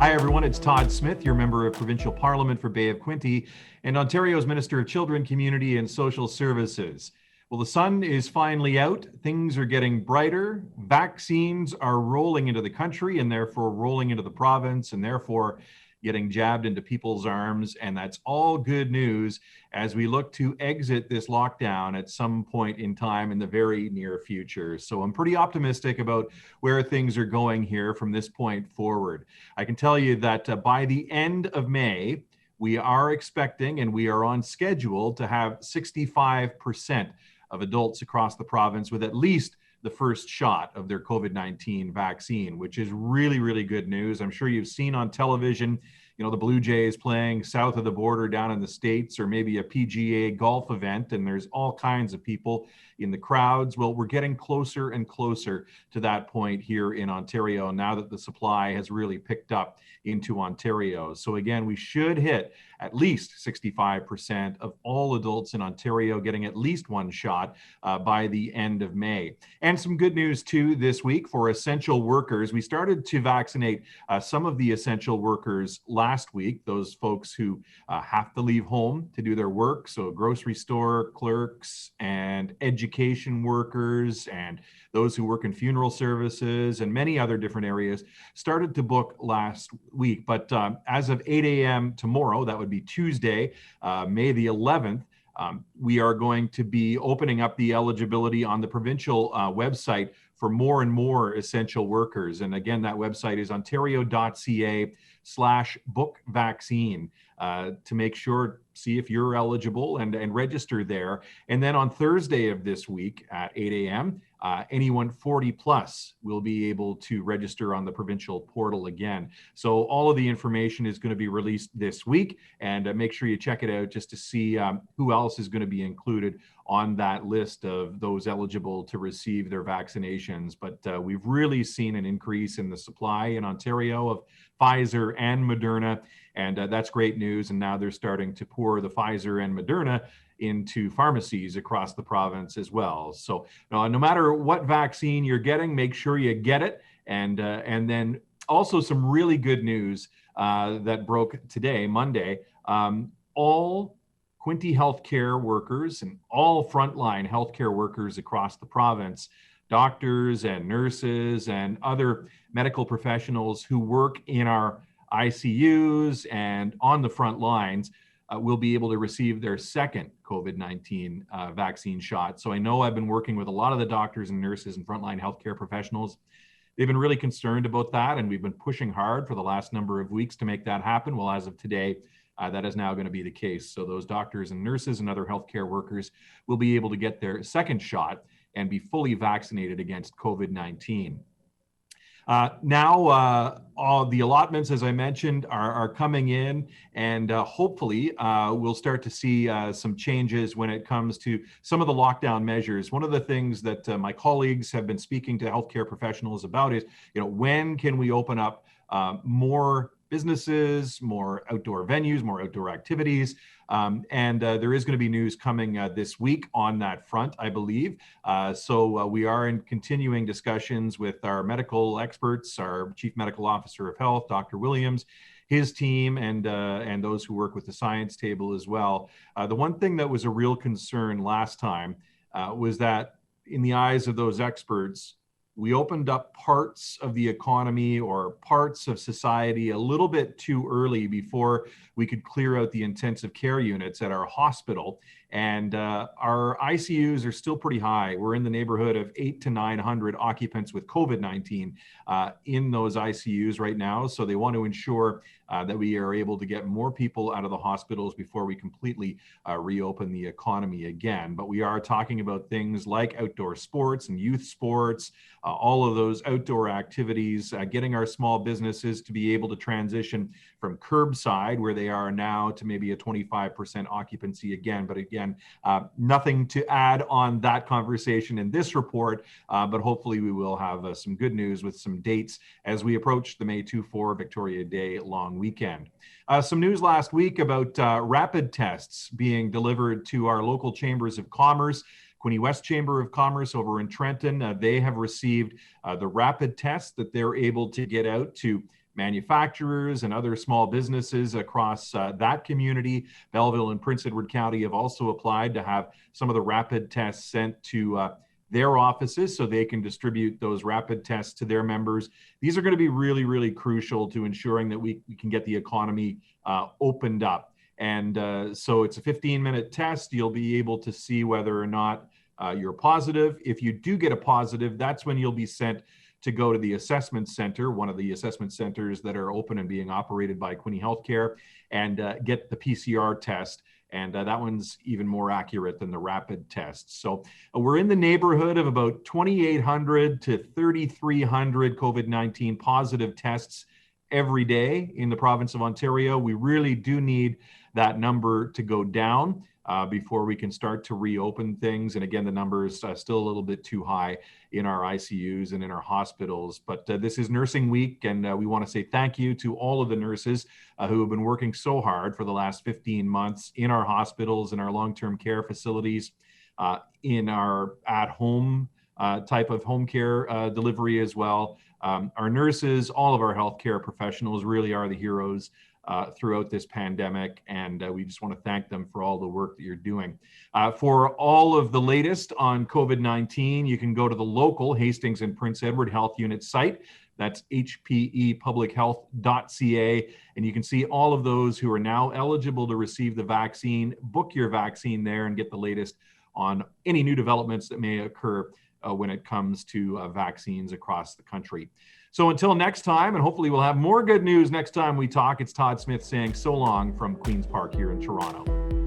Hi everyone, it's Todd Smith, your Member of Provincial Parliament for Bay of Quinte and Ontario's Minister of Children, Community and Social Services. Well, the sun is finally out, things are getting brighter, vaccines are rolling into the country and therefore rolling into the province and therefore getting jabbed into people's arms, and that's all good news as we look to exit this lockdown at some point in time in the very near future. So I'm pretty optimistic about where things are going here from this point forward. I can tell you that by the end of May, we are expecting and we are on schedule to have 65% of adults across the province with at least the first shot of their COVID-19 vaccine, which is really, really good news. I'm sure you've seen on television, the Blue Jays playing south of the border down in the States, or maybe a PGA golf event, and there's all kinds of people in the crowds. Well, we're getting closer and closer to that point here in Ontario now that the supply has really picked up into Ontario. So again, we should hit at least 65% of all adults in Ontario getting at least one shot by the end of May. And some good news too this week for essential workers. We started to vaccinate some of the essential workers last week, those folks who have to leave home to do their work. So grocery store clerks and education workers and those who work in funeral services and many other different areas started to book last week. But as of 8 a.m. tomorrow, that would be Tuesday, May the 11th, we are going to be opening up the eligibility on the provincial website for more and more essential workers. And again, that website is ontario.ca/bookvaccine to make sure, see if you're eligible and register there. And then on Thursday of this week at 8 a.m., anyone 40 plus will be able to register on the provincial portal again. So all of the information is going to be released this week, and make sure you check it out just to see who else is going to be included on that list of those eligible to receive their vaccinations. But we've really seen an increase in the supply in Ontario of Pfizer and Moderna, and that's great news. And now they're starting to pour the Pfizer and Moderna into pharmacies across the province as well. So no matter what vaccine you're getting, make sure you get it. And then also some really good news that broke today, Monday. All Quinte healthcare workers and all frontline healthcare workers across the province, doctors and nurses and other medical professionals who work in our ICUs and on the front lines will be able to receive their second COVID-19 vaccine shot. So I know I've been working with a lot of the doctors and nurses and frontline healthcare professionals. They've been really concerned about that, and we've been pushing hard for the last number of weeks to make that happen. Well, as of today, that is now going to be the case. So those doctors and nurses and other healthcare workers will be able to get their second shot and be fully vaccinated against COVID-19. Now, all the allotments, as I mentioned, are coming in, and hopefully we'll start to see some changes when it comes to some of the lockdown measures. One of the things that my colleagues have been speaking to healthcare professionals about is, when can we open up more businesses, more outdoor venues, more outdoor activities. And there is going to be news coming this week on that front, I believe. So we are in continuing discussions with our medical experts, our Chief Medical Officer of Health, Dr. Williams, his team, and those who work with the science table as well. The one thing that was a real concern last time was that in the eyes of those experts, we opened up parts of the economy or parts of society a little bit too early before we could clear out the intensive care units at our hospital. And our ICUs are still pretty high. We're in the neighborhood of 800 to 900 occupants with COVID-19 in those ICUs right now. So they want to ensure that we are able to get more people out of the hospitals before we completely reopen the economy again. But we are talking about things like outdoor sports and youth sports, all of those outdoor activities, getting our small businesses to be able to transition from curbside, where they are now, to maybe a 25% occupancy again. But again, nothing to add on that conversation in this report, but hopefully we will have some good news with some dates as we approach the May 2-4 Victoria Day long weekend. Some news last week about rapid tests being delivered to our local chambers of commerce. Quinte West Chamber of Commerce over in Trenton, they have received the rapid test that they're able to get out to manufacturers and other small businesses across that community. Belleville and Prince Edward County have also applied to have some of the rapid tests sent to their offices so they can distribute those rapid tests to their members. These are going to be really, really crucial to ensuring that we can get the economy opened up. And so it's a 15-minute test. You'll be able to see whether or not you're positive. If you do get a positive, that's when you'll be sent to go to the assessment center, one of the assessment centers that are open and being operated by Quinte Healthcare, and get the PCR test. And that one's even more accurate than the rapid tests. So we're in the neighborhood of about 2,800 to 3,300 COVID-19 positive tests every day in the province of Ontario. We really do need that number to go down before we can start to reopen things. And again, the number is still a little bit too high in our ICUs and in our hospitals. But this is Nursing Week, and we want to say thank you to all of the nurses who have been working so hard for the last 15 months in our hospitals, in our long-term care facilities, in our at-home type of home care delivery as well. Our nurses, all of our healthcare professionals really are the heroes throughout this pandemic, and we just want to thank them for all the work that you're doing. For all of the latest on COVID-19, you can go to the local Hastings and Prince Edward Health Unit site. That's hpepublichealth.ca, and you can see all of those who are now eligible to receive the vaccine. Book your vaccine there and get the latest on any new developments that may occur when it comes to vaccines across the country. So until next time, and hopefully we'll have more good news next time we talk, it's Todd Smith saying so long from Queen's Park here in Toronto.